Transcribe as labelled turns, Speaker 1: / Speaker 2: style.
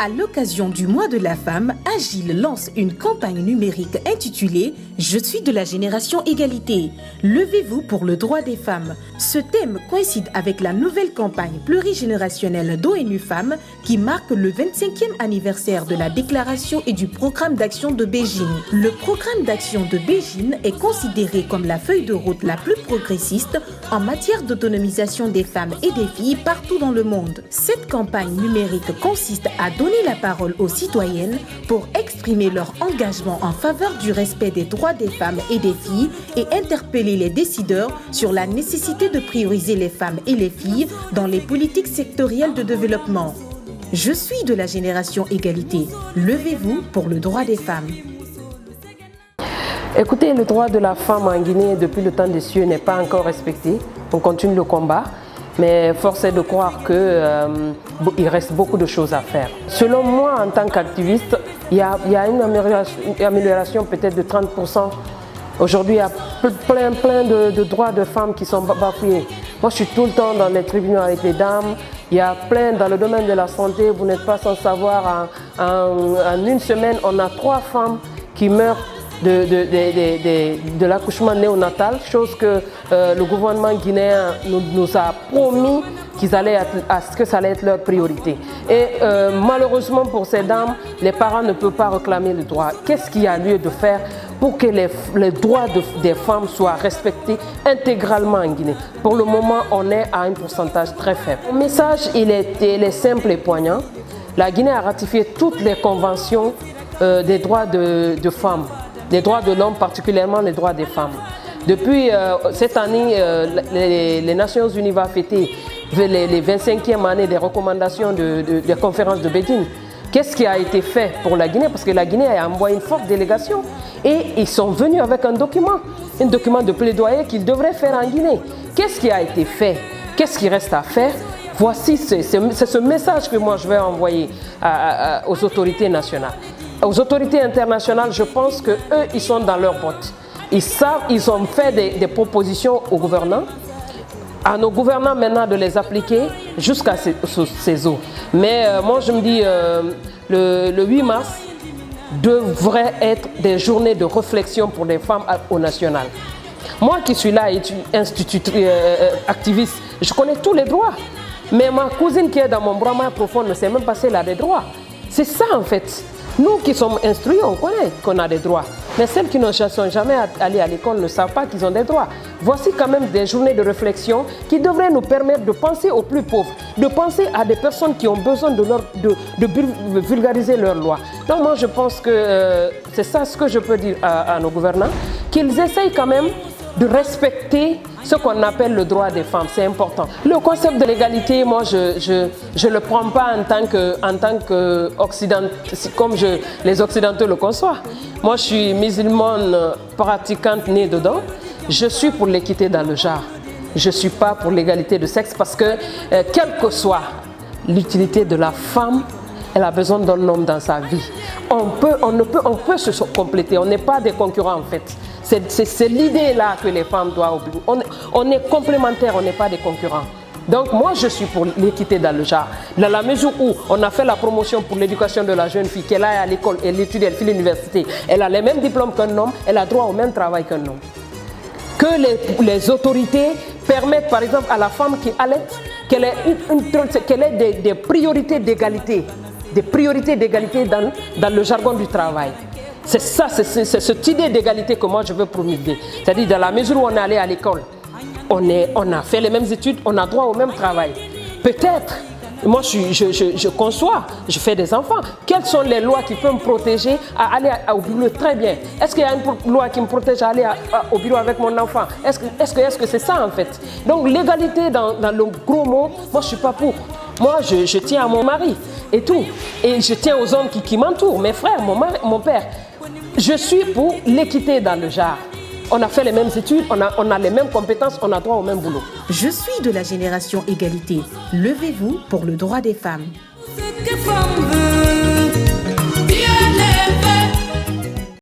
Speaker 1: À l'occasion du mois de la femme, Agile lance une campagne numérique intitulée « Je suis de la génération égalité. Levez-vous pour le droit des femmes ». Ce thème coïncide avec la nouvelle campagne plurigénérationnelle d'ONU Femmes qui marque le 25e anniversaire de la déclaration et du programme d'action de Beijing. Le programme d'action de Beijing est considéré comme la feuille de route la plus progressiste en matière d'autonomisation des femmes et des filles partout dans le monde. Cette campagne numérique consiste à donner la parole aux citoyennes pour exprimer leur engagement en faveur du respect des droits des femmes et des filles et interpeller les décideurs sur la nécessité de prioriser les femmes et les filles dans les politiques sectorielles de développement. Je suis de la génération égalité. Levez-vous pour le droit des femmes.
Speaker 2: Écoutez, le droit de la femme en Guinée depuis le temps des cieux n'est pas encore respecté. On continue le combat. Mais force est de croire qu'il reste beaucoup de choses à faire. Selon moi, en tant qu'activiste, il y a une amélioration peut-être de 30%. Aujourd'hui, il y a plein de droits de femmes qui sont bafoués. Moi, je suis tout le temps dans les tribunaux avec les dames. Il y a plein dans le domaine de la santé. Vous n'êtes pas sans savoir, en une semaine, on a 3 femmes qui meurent de l'accouchement néonatal, chose que le gouvernement guinéen nous a promis que ça allait être leur priorité. Et malheureusement pour ces dames, les parents ne peuvent pas réclamer le droit. Qu'est-ce qu'il y a lieu de faire pour que les droits des femmes soient respectés intégralement en Guinée? Pour le moment, on est à un pourcentage très faible. Le message, il est simple et poignant. La Guinée a ratifié toutes les conventions des droits de femmes. Les droits de l'homme, particulièrement les droits des femmes. Depuis cette année, les Nations Unies vont fêter les 25e années des recommandations des conférences de Beijing. Qu'est-ce qui a été fait pour la Guinée? Parce que la Guinée a envoyé une forte délégation et ils sont venus avec un document de plaidoyer qu'ils devraient faire en Guinée. Qu'est-ce qui a été fait? Qu'est-ce qui reste à faire? Voici, c'est ce message que moi je vais envoyer aux autorités nationales. Aux autorités internationales, je pense qu'eux, ils sont dans leurs bottes. Ils savent, ils ont fait des propositions aux gouvernants, à nos gouvernants maintenant de les appliquer jusqu'à ces eaux. Mais moi, je me dis, le 8 mars devrait être des journées de réflexion pour les femmes au national. Moi qui suis là, activiste, je connais tous les droits. Mais ma cousine qui est dans mon bras profond ne sait même pas si elle a des droits. C'est ça en fait. Nous qui sommes instruits, on connaît qu'on a des droits. Mais celles qui ne sont jamais allées à l'école ne savent pas qu'ils ont des droits. Voici quand même des journées de réflexion qui devraient nous permettre de penser aux plus pauvres, de penser à des personnes qui ont besoin de vulgariser leurs lois. Donc moi je pense que c'est ça ce que je peux dire à nos gouvernants, qu'ils essayent quand même de respecter ce qu'on appelle le droit des femmes, c'est important. Le concept de l'égalité, moi je le prends pas en tant que comme les occidentaux le conçoivent. Moi je suis musulmane pratiquante née dedans. Je suis pour l'équité dans le genre. Je suis pas pour l'égalité de sexe parce que quelle que soit l'utilité de la femme, elle a besoin d'un homme dans sa vie. On peut se compléter, on n'est pas des concurrents en fait. C'est l'idée là que les femmes doivent oublier. On est complémentaires, on n'est pas des concurrents. Donc moi je suis pour l'équité dans le genre. Dans la mesure où on a fait la promotion pour l'éducation de la jeune fille, qu'elle aille à l'école, elle étudie, elle fait l'université, elle a les mêmes diplômes qu'un homme, elle a droit au même travail qu'un homme. Que les autorités permettent par exemple à la femme qui allait qu'elle ait des priorités d'égalité. Des priorités d'égalité dans le jargon du travail. C'est ça, c'est cette idée d'égalité que moi je veux promulguer. C'est-à-dire dans la mesure où on est allé à l'école, on a fait les mêmes études, on a droit au même travail. Peut-être, moi je conçois, je fais des enfants. Quelles sont les lois qui peuvent me protéger à aller au bureau? Très bien. Est-ce qu'il y a une loi qui me protège à aller au bureau avec mon enfant? Est-ce que c'est ça en fait? Donc l'égalité dans le gros mot, moi je ne suis pas pour. Moi je tiens à mon mari et tout. Et je tiens aux hommes qui m'entourent, mes frères, mon père. Je suis pour l'équité dans le genre. On a fait les mêmes études, on a les mêmes compétences, on a droit au même boulot.
Speaker 1: Je suis de la génération égalité. Levez-vous pour le droit des femmes.